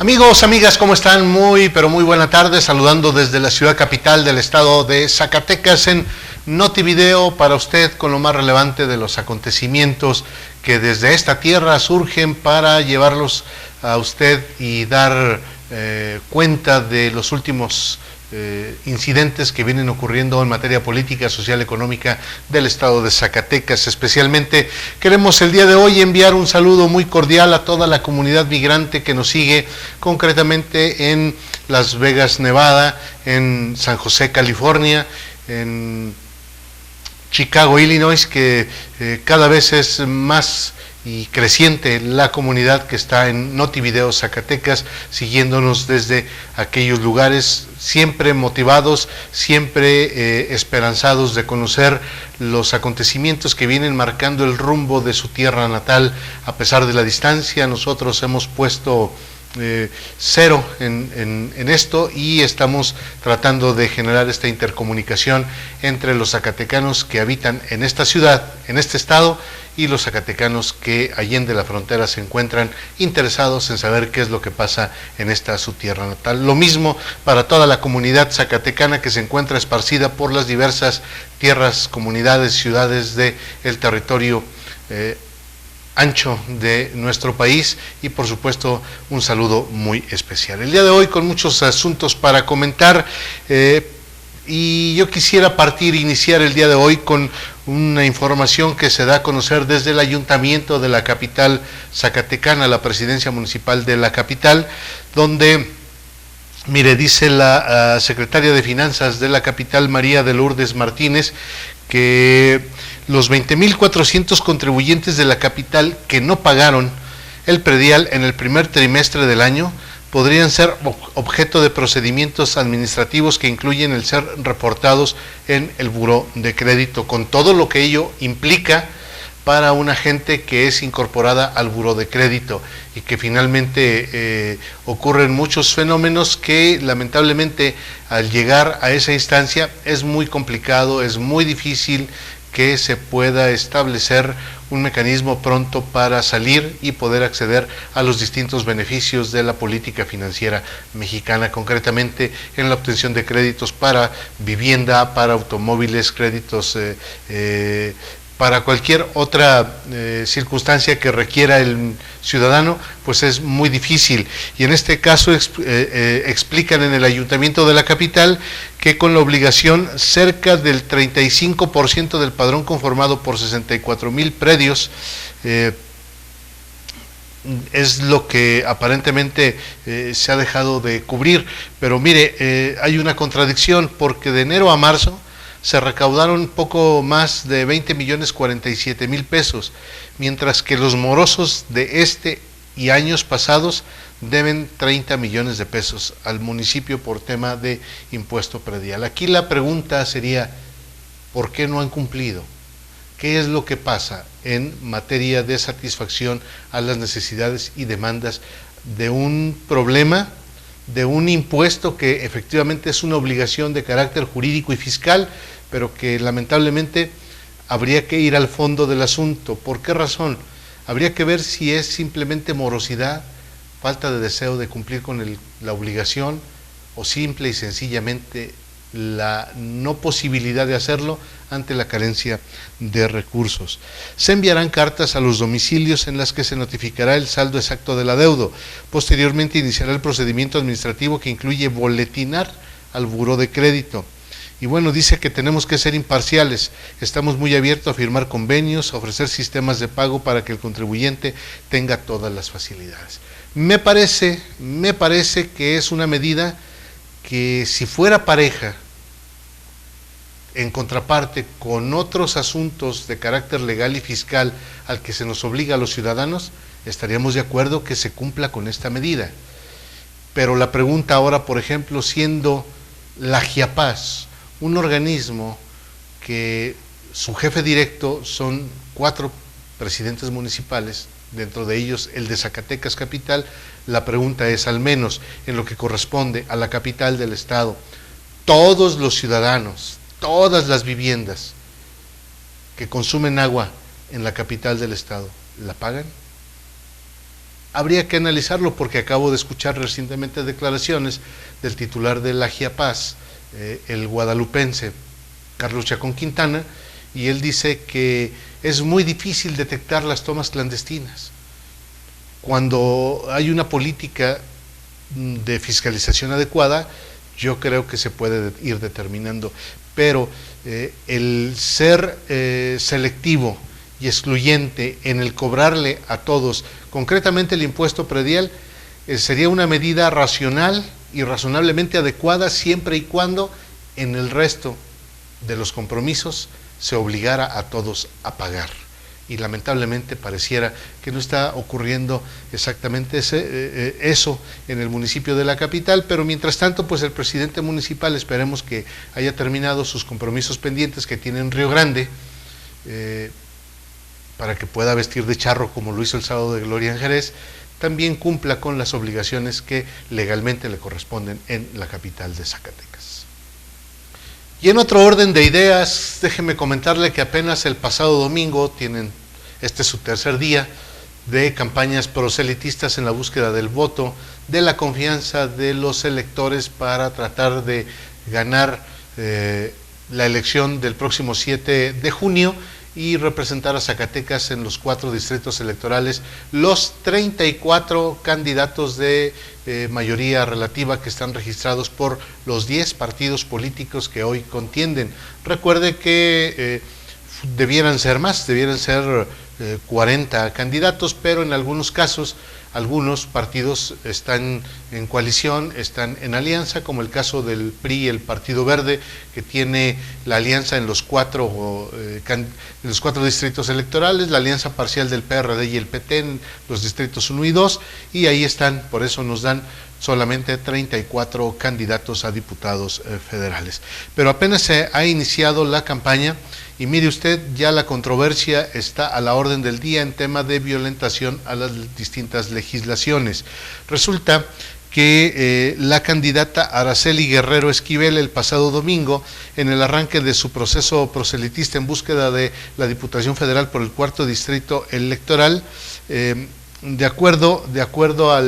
Amigos, amigas, ¿cómo están? Pero muy buena tarde, saludando desde la ciudad capital del estado de Zacatecas en Notivideo para usted con lo más relevante de los acontecimientos que desde esta tierra surgen para llevarlos a usted y dar cuenta de los últimos incidentes que vienen ocurriendo en materia política, social, económica del estado de Zacatecas. Especialmente queremos el día de hoy enviar un saludo muy cordial a toda la comunidad migrante que nos sigue, concretamente en Las Vegas, Nevada, en San José, California, en Chicago, Illinois, que cada vez es más y creciente la comunidad que está en Notivideo Zacatecas, siguiéndonos desde aquellos lugares, siempre motivados, siempre esperanzados de conocer los acontecimientos que vienen marcando el rumbo de su tierra natal. A pesar de la distancia, nosotros hemos puesto cero en esto y estamos tratando de generar esta intercomunicación entre los zacatecanos que habitan en esta ciudad, en este estado, y los zacatecanos que allende la frontera se encuentran interesados en saber qué es lo que pasa en esta su tierra natal. Lo mismo para toda la comunidad zacatecana que se encuentra esparcida por las diversas tierras, comunidades, ciudades del territorio ancho de nuestro país, y por supuesto un saludo muy especial. El día de hoy con muchos asuntos para comentar, y yo quisiera iniciar el día de hoy con una información que se da a conocer desde el ayuntamiento de la capital zacatecana, la presidencia municipal de la capital, donde, mire, dice la secretaria de Finanzas de la capital, María de Lourdes Martínez, que los 20,400 contribuyentes de la capital que no pagaron el predial en el primer trimestre del año podrían ser objeto de procedimientos administrativos que incluyen el ser reportados en el buró de crédito, con todo lo que ello implica para una gente que es incorporada al buró de crédito, y que finalmente ocurren muchos fenómenos que lamentablemente al llegar a esa instancia es muy complicado, es muy difícil que se pueda establecer un mecanismo pronto para salir y poder acceder a los distintos beneficios de la política financiera mexicana, concretamente en la obtención de créditos para vivienda, para automóviles, créditos para cualquier otra circunstancia que requiera el ciudadano, pues es muy difícil. Y en este caso explican en el ayuntamiento de la capital que con la obligación cerca del 35% del padrón conformado por 64,000 predios es lo que aparentemente se ha dejado de cubrir. Pero mire, hay una contradicción, porque de enero a marzo se recaudaron poco más de 20,047,000 pesos, mientras que los morosos de este y años pasados deben 30 millones de pesos al municipio por tema de impuesto predial. Aquí la pregunta sería, ¿por qué no han cumplido? ¿Qué es lo que pasa en materia de satisfacción a las necesidades y demandas de un problema, de un impuesto que efectivamente es una obligación de carácter jurídico y fiscal, pero que lamentablemente habría que ir al fondo del asunto? ¿Por qué razón? Habría que ver si es simplemente morosidad, falta de deseo de cumplir con la obligación, o simple y sencillamente la no posibilidad de hacerlo ante la carencia de recursos. Se enviarán cartas a los domicilios en las que se notificará el saldo exacto del adeudo. Posteriormente iniciará el procedimiento administrativo que incluye boletinar al buró de crédito. Y bueno, dice que tenemos que ser imparciales, estamos muy abiertos a firmar convenios, a ofrecer sistemas de pago para que el contribuyente tenga todas las facilidades. Me parece que es una medida que, si fuera pareja, en contraparte con otros asuntos de carácter legal y fiscal al que se nos obliga a los ciudadanos, estaríamos de acuerdo que se cumpla con esta medida. Pero la pregunta ahora, por ejemplo, siendo la GIAPAS un organismo que su jefe directo son 4 presidentes municipales, dentro de ellos el de Zacatecas capital, la pregunta es, al menos en lo que corresponde a la capital del estado, todos los ciudadanos, todas las viviendas que consumen agua en la capital del estado, ¿la pagan? habría que analizarlo porque acabo de escuchar recientemente declaraciones del titular de la GIAPAZ, el guadalupense Carlos Chacón Quintana, y él dice que es muy difícil detectar las tomas clandestinas. Cuando hay una política de fiscalización adecuada, yo creo que se puede ir determinando, pero el ser selectivo y excluyente en el cobrarle a todos, concretamente el impuesto predial, sería una medida racional y razonablemente adecuada siempre y cuando en el resto de los compromisos se obligara a todos a pagar. Y lamentablemente pareciera que no está ocurriendo exactamente eso en el municipio de la capital, pero mientras tanto, pues el presidente municipal, esperemos que haya terminado sus compromisos pendientes que tiene en Río Grande, para que pueda vestir de charro como lo hizo el sábado de Gloria en Jerez, también cumpla con las obligaciones que legalmente le corresponden en la capital de Zacatecas. Y en otro orden de ideas, déjeme comentarle que apenas el pasado domingo este es su tercer día de campañas proselitistas en la búsqueda del voto, de la confianza de los electores para tratar de ganar la elección del próximo 7 de junio y representar a Zacatecas en los 4 distritos electorales, los 34 candidatos de mayoría relativa que están registrados por los 10 partidos políticos que hoy contienden. Recuerde que debieran ser más, debieran ser 40 candidatos, pero en algunos casos algunos partidos están en coalición, están en alianza, como el caso del PRI, el Partido Verde, que tiene la alianza en los 4 distritos electorales, la alianza parcial del PRD y el PT en los distritos 1 y 2, y ahí están, por eso nos dan solamente 34 candidatos a diputados federales. Pero apenas se ha iniciado la campaña y mire usted, ya la controversia está a la orden del día en tema de violentación a las distintas legislaciones. Resulta que la candidata Araceli Guerrero Esquivel el pasado domingo, en el arranque de su proceso proselitista en búsqueda de la Diputación Federal por el 4º distrito electoral, de acuerdo a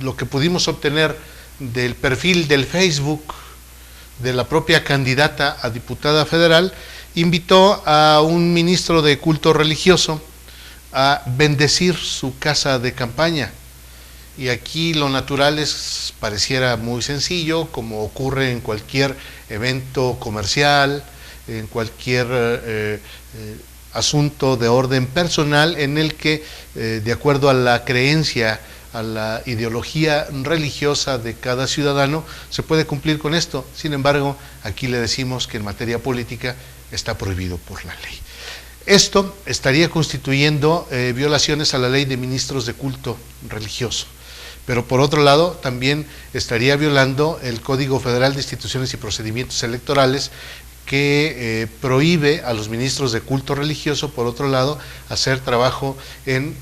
lo que pudimos obtener del perfil del Facebook de la propia candidata a diputada federal, invitó a un ministro de culto religioso a bendecir su casa de campaña. Y aquí lo natural pareciera muy sencillo, como ocurre en cualquier evento comercial, en cualquier asunto de orden personal en el que, de acuerdo a la creencia, a la ideología religiosa de cada ciudadano, se puede cumplir con esto. Sin embargo, aquí le decimos que en materia política está prohibido por la ley. Esto estaría constituyendo violaciones a la ley de ministros de culto religioso. Pero por otro lado, también estaría violando el Código Federal de Instituciones y Procedimientos Electorales, que prohíbe a los ministros de culto religioso, por otro lado, hacer trabajo en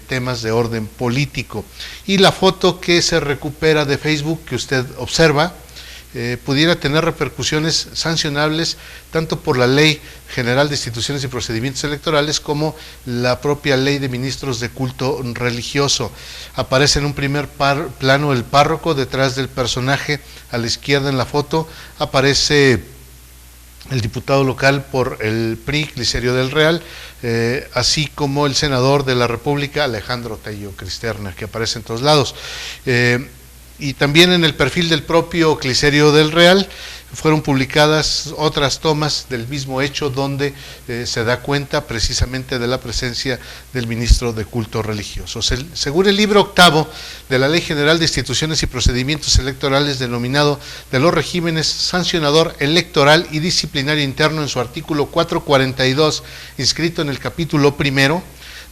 temas de orden político. Y la foto que se recupera de Facebook, que usted observa, pudiera tener repercusiones sancionables tanto por la Ley General de Instituciones y Procedimientos Electorales como la propia Ley de Ministros de Culto Religioso. Aparece en un primer plano el párroco, detrás del personaje a la izquierda en la foto aparece el diputado local por el PRI, Clicerio del Real, así como el senador de la República, Alejandro Tello Cristerna, que aparece en todos lados. Y también en el perfil del propio Clicerio del Real fueron publicadas otras tomas del mismo hecho donde se da cuenta precisamente de la presencia del ministro de culto religioso. Según el libro octavo de la Ley General de Instituciones y Procedimientos Electorales, denominado de los regímenes sancionador electoral y disciplinario interno, en su artículo 442, inscrito en el capítulo primero,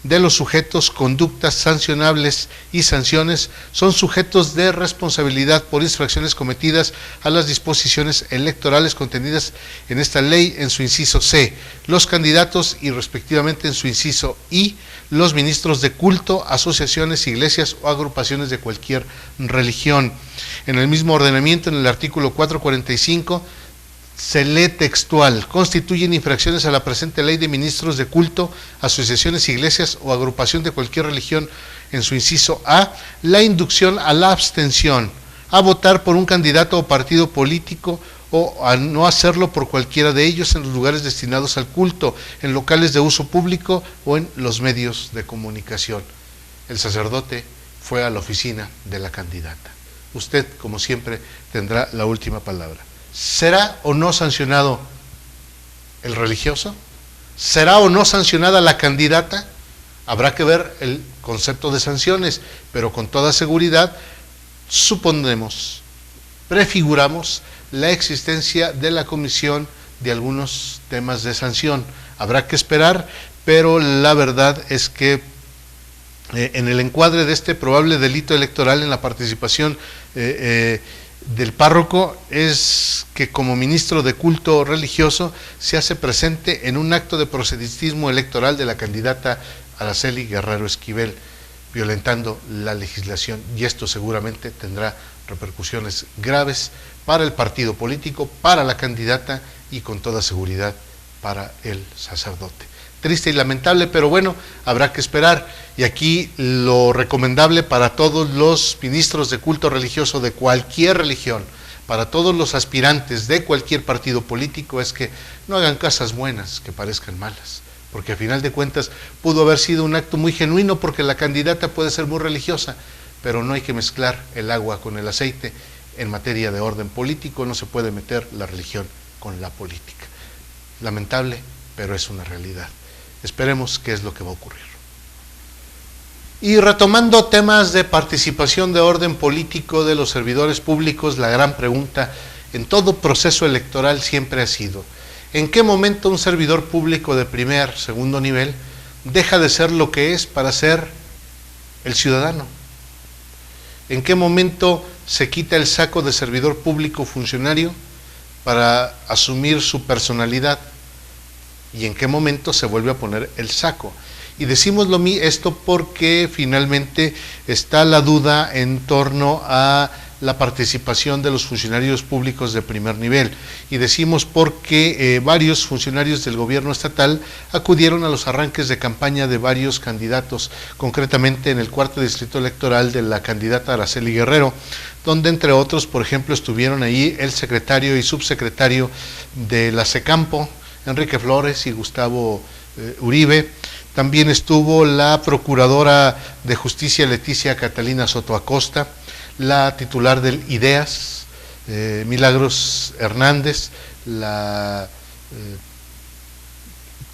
de los sujetos, conductas sancionables y sanciones son sujetos de responsabilidad por infracciones cometidas a las disposiciones electorales contenidas en esta ley en su inciso C, los candidatos y respectivamente en su inciso I, los ministros de culto, asociaciones, iglesias o agrupaciones de cualquier religión. En el mismo ordenamiento, en el artículo 445, Se lee textual: constituyen infracciones a la presente ley de ministros de culto, asociaciones, iglesias o agrupación de cualquier religión, en su inciso A, la inducción a la abstención, a votar por un candidato o partido político o a no hacerlo por cualquiera de ellos en los lugares destinados al culto, en locales de uso público o en los medios de comunicación. El sacerdote fue a la oficina de la candidata. Usted, como siempre, tendrá la última palabra. ¿Será o no sancionado el religioso? ¿Será o no sancionada la candidata? Habrá que ver el concepto de sanciones, pero con toda seguridad suponemos, prefiguramos la existencia de la comisión de algunos temas de sanción. Habrá que esperar, pero la verdad es que en el encuadre de este probable delito electoral en la participación del párroco es que como ministro de culto religioso se hace presente en un acto de proselitismo electoral de la candidata Araceli Guerrero Esquivel, violentando la legislación, y esto seguramente tendrá repercusiones graves para el partido político, para la candidata y con toda seguridad para el sacerdote. Triste y lamentable, pero bueno, habrá que esperar. Y aquí lo recomendable para todos los ministros de culto religioso de cualquier religión, para todos los aspirantes de cualquier partido político, es que no hagan cosas buenas que parezcan malas, porque a final de cuentas pudo haber sido un acto muy genuino, porque la candidata puede ser muy religiosa, pero no hay que mezclar el agua con el aceite. En materia de orden político no se puede meter la religión con la política. Lamentable, pero es una realidad. Esperemos qué es lo que va a ocurrir. Y retomando temas de participación de orden político de los servidores públicos, la gran pregunta en todo proceso electoral siempre ha sido: ¿en qué momento un servidor público de primer, segundo nivel deja de ser lo que es para ser el ciudadano? ¿En qué momento se quita el saco de servidor público funcionario para asumir su personalidad? ¿Y en qué momento se vuelve a poner el saco? Y decimos esto porque finalmente está la duda en torno a la participación de los funcionarios públicos de primer nivel. Y decimos porque varios funcionarios del gobierno estatal acudieron a los arranques de campaña de varios candidatos, concretamente en el cuarto distrito electoral de la candidata Araceli Guerrero, donde entre otros, por ejemplo, estuvieron ahí el secretario y subsecretario de la SECAMPO, Enrique Flores, y Gustavo Uribe. También estuvo la procuradora de justicia Leticia Catalina Soto Acosta, la titular del IDEAS, Milagros Hernández,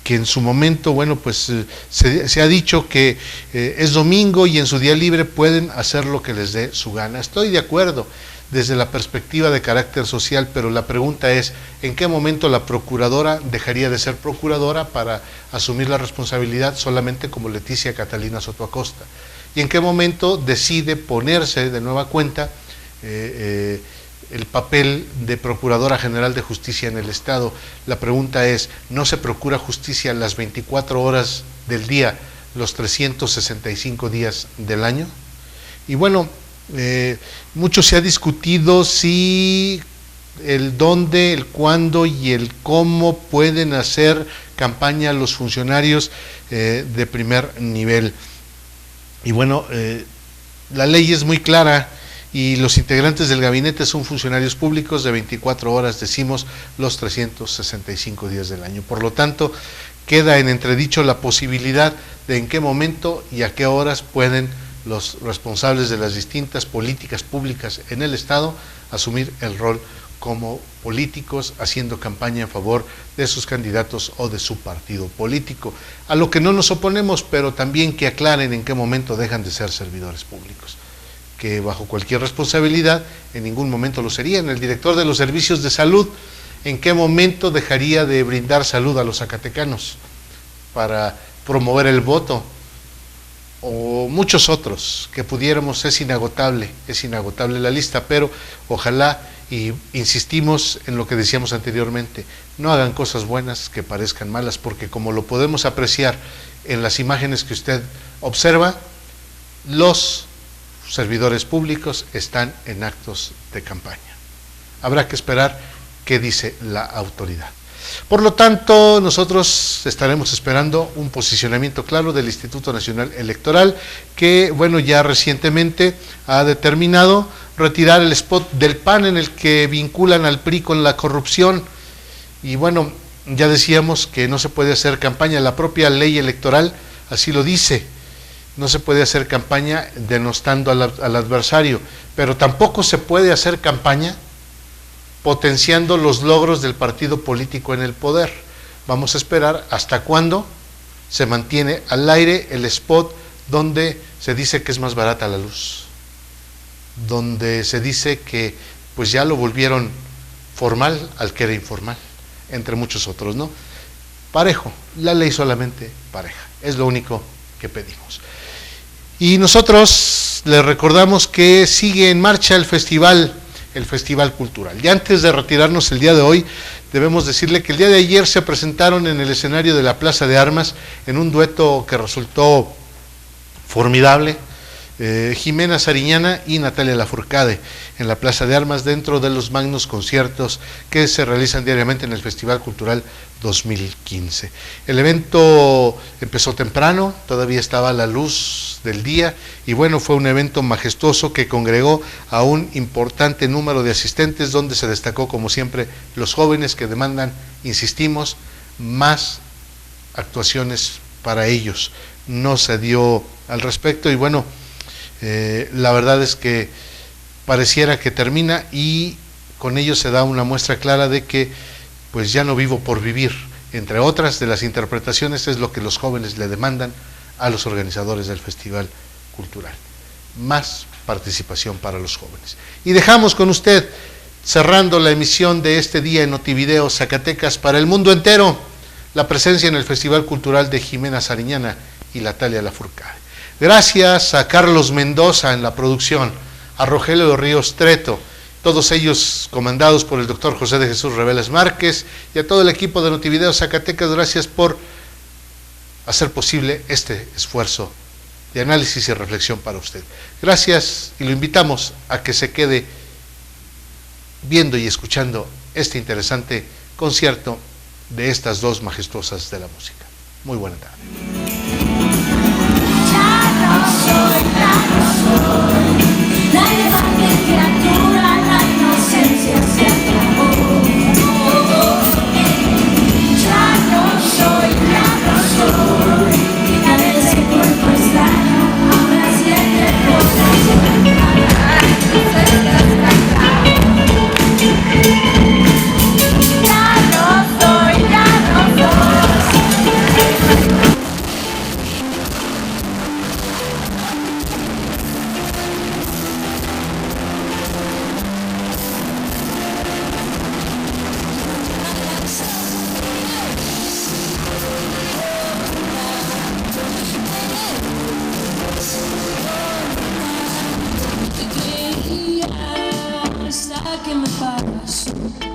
que en su momento, bueno, pues se ha dicho que es domingo y en su día libre pueden hacer lo que les dé su gana. Estoy de acuerdo desde la perspectiva de carácter social, pero la pregunta es: ¿en qué momento la procuradora dejaría de ser procuradora para asumir la responsabilidad solamente como Leticia Catalina Soto Acosta? ¿Y en qué momento decide ponerse de nueva cuenta el papel de Procuradora General de Justicia en el Estado? La pregunta es: ¿no se procura justicia las 24 horas del día, los 365 días del año? Y bueno, mucho se ha discutido si el dónde, el cuándo y el cómo pueden hacer campaña los funcionarios de primer nivel. Y bueno, la ley es muy clara y los integrantes del gabinete son funcionarios públicos de 24 horas, decimos, los 365 días del año. Por lo tanto, queda en entredicho la posibilidad de en qué momento y a qué horas pueden los responsables de las distintas políticas públicas en el Estado asumir el rol como políticos, haciendo campaña en favor de sus candidatos o de su partido político, a lo que no nos oponemos, pero también que aclaren en qué momento dejan de ser servidores públicos, que bajo cualquier responsabilidad en ningún momento lo serían. El director de los servicios de salud, ¿en qué momento dejaría de brindar salud a los zacatecanos para promover el voto? O muchos otros que pudiéramos. Es inagotable la lista, pero ojalá, y insistimos en lo que decíamos anteriormente, no hagan cosas buenas que parezcan malas, porque como lo podemos apreciar en las imágenes que usted observa, los servidores públicos están en actos de campaña. Habrá que esperar qué dice la autoridad. Por lo tanto, nosotros estaremos esperando un posicionamiento claro del Instituto Nacional Electoral, que, bueno, ya recientemente ha determinado retirar el spot del PAN en el que vinculan al PRI con la corrupción. Y bueno, ya decíamos que no se puede hacer campaña, la propia ley electoral así lo dice, no se puede hacer campaña denostando al adversario, pero tampoco se puede hacer campaña potenciando los logros del partido político en el poder. Vamos a esperar hasta cuándo se mantiene al aire el spot donde se dice que es más barata la luz, donde se dice que pues ya lo volvieron formal al que era informal, entre muchos otros, ¿no? Parejo, la ley solamente pareja, es lo único que pedimos. Y nosotros les recordamos que sigue en marcha el festival cultural. Y antes de retirarnos el día de hoy, debemos decirle que el día de ayer se presentaron en el escenario de la Plaza de Armas, en un dueto que resultó formidable, Jimena Sariñana y Natalia Lafourcade en la Plaza de Armas, dentro de los magnos conciertos que se realizan diariamente en el Festival Cultural 2015. El evento empezó temprano, todavía estaba a la luz del día, y bueno, fue un evento majestuoso que congregó a un importante número de asistentes, donde se destacó, como siempre, los jóvenes que demandan, insistimos, más actuaciones para ellos. No se dio al respecto, y bueno, la verdad es que pareciera que termina, y con ello se da una muestra clara de que pues ya no vivo por vivir. Entre otras de las interpretaciones, es lo que los jóvenes le demandan a los organizadores del Festival Cultural: más participación para los jóvenes. Y dejamos con usted, cerrando la emisión de este día en Notivideo Zacatecas para el mundo entero, la presencia en el Festival Cultural de Jimena Sariñana y Natalia Lafourcade. Gracias a Carlos Mendoza en la producción, a Rogelio Ríos Treto, todos ellos comandados por el doctor José de Jesús Reveles Márquez, y a todo el equipo de Notivideo Zacatecas. Gracias por hacer posible este esfuerzo de análisis y reflexión para usted. Gracias, y lo invitamos a que se quede viendo y escuchando este interesante concierto de estas dos majestuosas de la música. Muy buena tarde. La elefante criatura, la inocencia se acabó. Ya no soy, quitaré ese cuerpo extraño, ahora siente que me pasó.